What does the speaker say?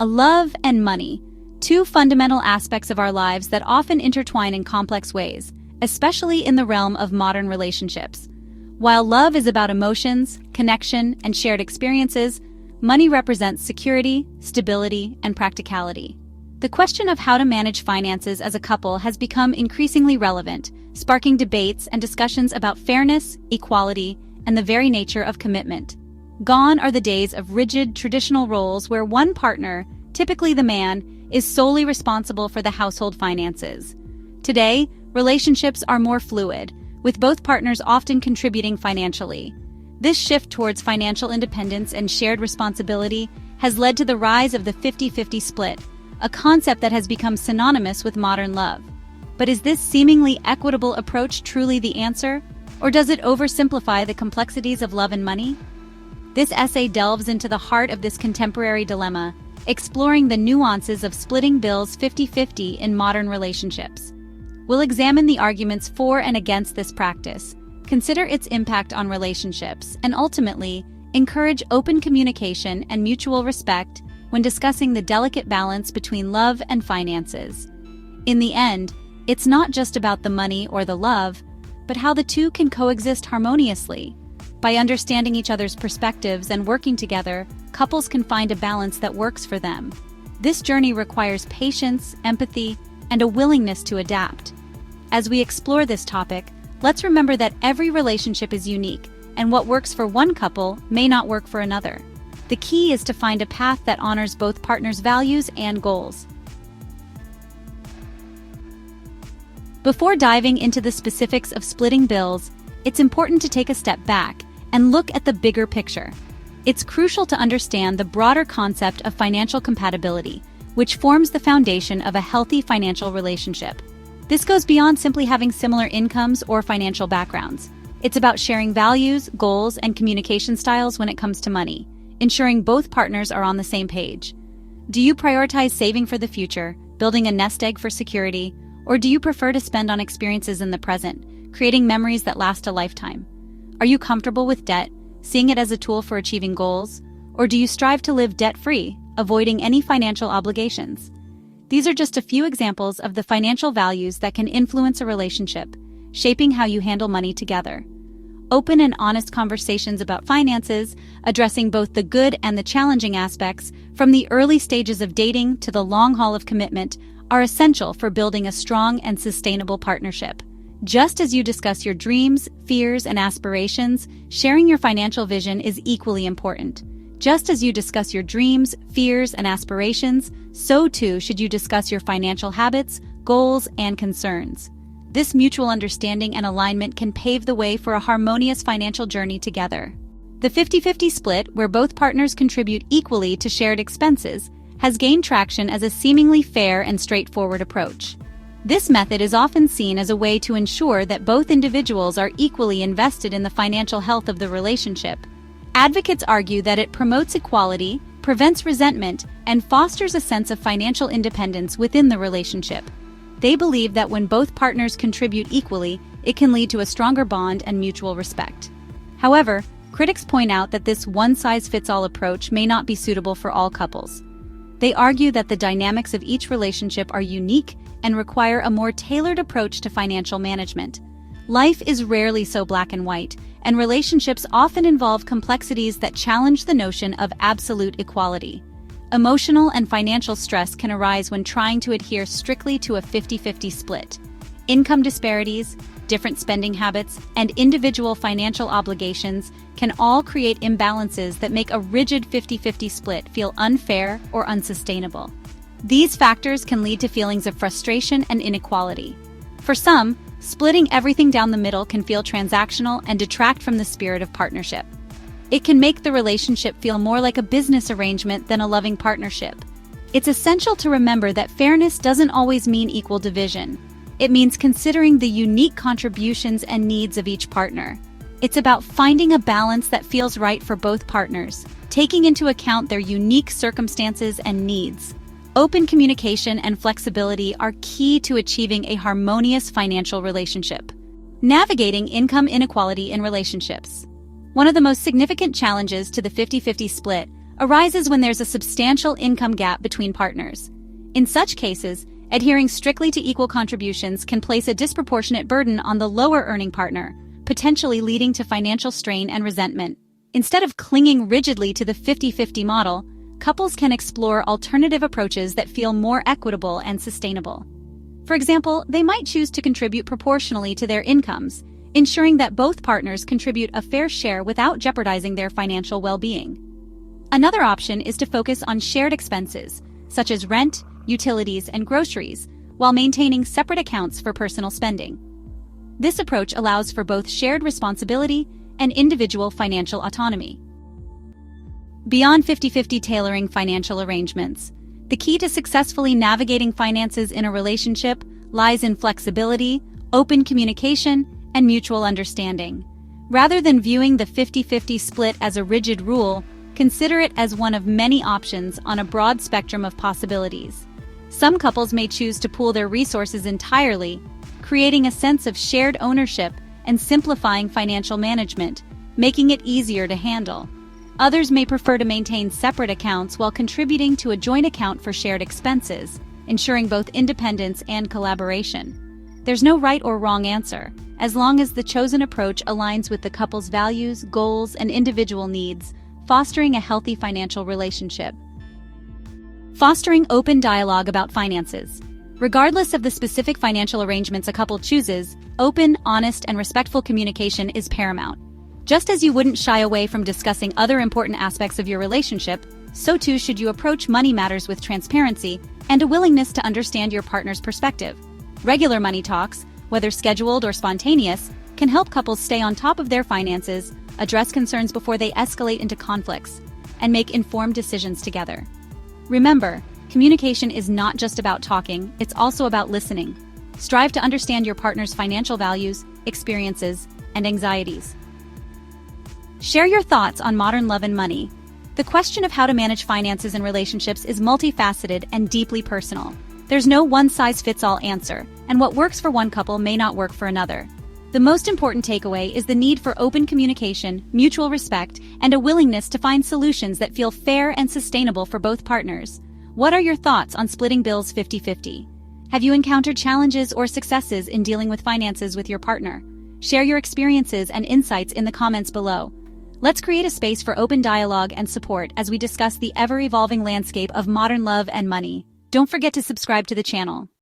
Love and money, two fundamental aspects of our lives that often intertwine in complex ways, especially in the realm of modern relationships. While love is about emotions, connection, and shared experiences, money represents security, stability, and practicality. The question of how to manage finances as a couple has become increasingly relevant, sparking debates and discussions about fairness, equality, and the very nature of commitment. Gone are the days of rigid, traditional roles where one partner, typically the man, is solely responsible for the household finances. Today, relationships are more fluid, with both partners often contributing financially. This shift towards financial independence and shared responsibility has led to the rise of the 50-50 split, a concept that has become synonymous with modern love. But is this seemingly equitable approach truly the answer, or does it oversimplify the complexities of love and money? This essay delves into the heart of this contemporary dilemma, exploring the nuances of splitting bills 50-50 in modern relationships. We'll examine the arguments for and against this practice, consider its impact on relationships, and ultimately, encourage open communication and mutual respect when discussing the delicate balance between love and finances. In the end, it's not just about the money or the love, but how the two can coexist harmoniously. By understanding each other's perspectives and working together, couples can find a balance that works for them. This journey requires patience, empathy, and a willingness to adapt. As we explore this topic, let's remember that every relationship is unique, and what works for one couple may not work for another. The key is to find a path that honors both partners' values and goals. Before diving into the specifics of splitting bills, it's important to take a step back and look at the bigger picture. It's crucial to understand the broader concept of financial compatibility, which forms the foundation of a healthy financial relationship. This goes beyond simply having similar incomes or financial backgrounds. It's about sharing values, goals, and communication styles when it comes to money, ensuring both partners are on the same page. Do you prioritize saving for the future, building a nest egg for security, or do you prefer to spend on experiences in the present, creating memories that last a lifetime? Are you comfortable with debt, seeing it as a tool for achieving goals, or do you strive to live debt-free, avoiding any financial obligations? These are just a few examples of the financial values that can influence a relationship, shaping how you handle money together. Open and honest conversations about finances, addressing both the good and the challenging aspects, from the early stages of dating to the long haul of commitment, are essential for building a strong and sustainable partnership. Just as you discuss your dreams, fears, and aspirations, sharing your financial vision is equally important. Just as you discuss your dreams, fears, and aspirations, so too should you discuss your financial habits, goals, and concerns. This mutual understanding and alignment can pave the way for a harmonious financial journey together. The 50-50 split, where both partners contribute equally to shared expenses, has gained traction as a seemingly fair and straightforward approach. This method is often seen as a way to ensure that both individuals are equally invested in the financial health of the relationship. Advocates argue that it promotes equality, prevents resentment, and fosters a sense of financial independence within the relationship. They believe that when both partners contribute equally, it can lead to a stronger bond and mutual respect. However, critics point out that this one-size-fits-all approach may not be suitable for all couples. They argue that the dynamics of each relationship are unique and require a more tailored approach to financial management. Life is rarely so black and white, and relationships often involve complexities that challenge the notion of absolute equality. Emotional and financial stress can arise when trying to adhere strictly to a 50-50 split. Income disparities, different spending habits, and individual financial obligations can all create imbalances that make a rigid 50-50 split feel unfair or unsustainable. These factors can lead to feelings of frustration and inequality. For some, splitting everything down the middle can feel transactional and detract from the spirit of partnership. It can make the relationship feel more like a business arrangement than a loving partnership. It's essential to remember that fairness doesn't always mean equal division. It means considering the unique contributions and needs of each partner. It's about finding a balance that feels right for both partners, taking into account their unique circumstances and needs. Open communication and flexibility are key to achieving a harmonious financial relationship. Navigating income inequality in relationships. One of the most significant challenges to the 50-50 split arises when there's a substantial income gap between partners. In such cases, adhering strictly to equal contributions can place a disproportionate burden on the lower-earning partner, potentially leading to financial strain and resentment. Instead of clinging rigidly to the 50-50 model, couples can explore alternative approaches that feel more equitable and sustainable. For example, they might choose to contribute proportionally to their incomes, ensuring that both partners contribute a fair share without jeopardizing their financial well-being. Another option is to focus on shared expenses, such as rent, utilities, and groceries, while maintaining separate accounts for personal spending. This approach allows for both shared responsibility and individual financial autonomy. Beyond 50-50 tailoring financial arrangements, the key to successfully navigating finances in a relationship lies in flexibility, open communication, and mutual understanding. Rather than viewing the 50-50 split as a rigid rule, consider it as one of many options on a broad spectrum of possibilities. Some couples may choose to pool their resources entirely, creating a sense of shared ownership and simplifying financial management, making it easier to handle. Others may prefer to maintain separate accounts while contributing to a joint account for shared expenses, ensuring both independence and collaboration. There's no right or wrong answer, as long as the chosen approach aligns with the couple's values, goals, and individual needs, fostering a healthy financial relationship. Fostering open dialogue about finances. Regardless of the specific financial arrangements a couple chooses, open, honest, and respectful communication is paramount. Just as you wouldn't shy away from discussing other important aspects of your relationship, so too should you approach money matters with transparency and a willingness to understand your partner's perspective. Regular money talks, whether scheduled or spontaneous, can help couples stay on top of their finances, address concerns before they escalate into conflicts, and make informed decisions together. Remember, communication is not just about talking, it's also about listening. Strive to understand your partner's financial values, experiences, and anxieties. Share your thoughts on modern love and money. The question of how to manage finances in relationships is multifaceted and deeply personal. There's no one-size-fits-all answer, and what works for one couple may not work for another. The most important takeaway is the need for open communication, mutual respect, and a willingness to find solutions that feel fair and sustainable for both partners. What are your thoughts on splitting bills 50-50? Have you encountered challenges or successes in dealing with finances with your partner? Share your experiences and insights in the comments below. Let's create a space for open dialogue and support as we discuss the ever-evolving landscape of modern love and money. Don't forget to subscribe to the channel.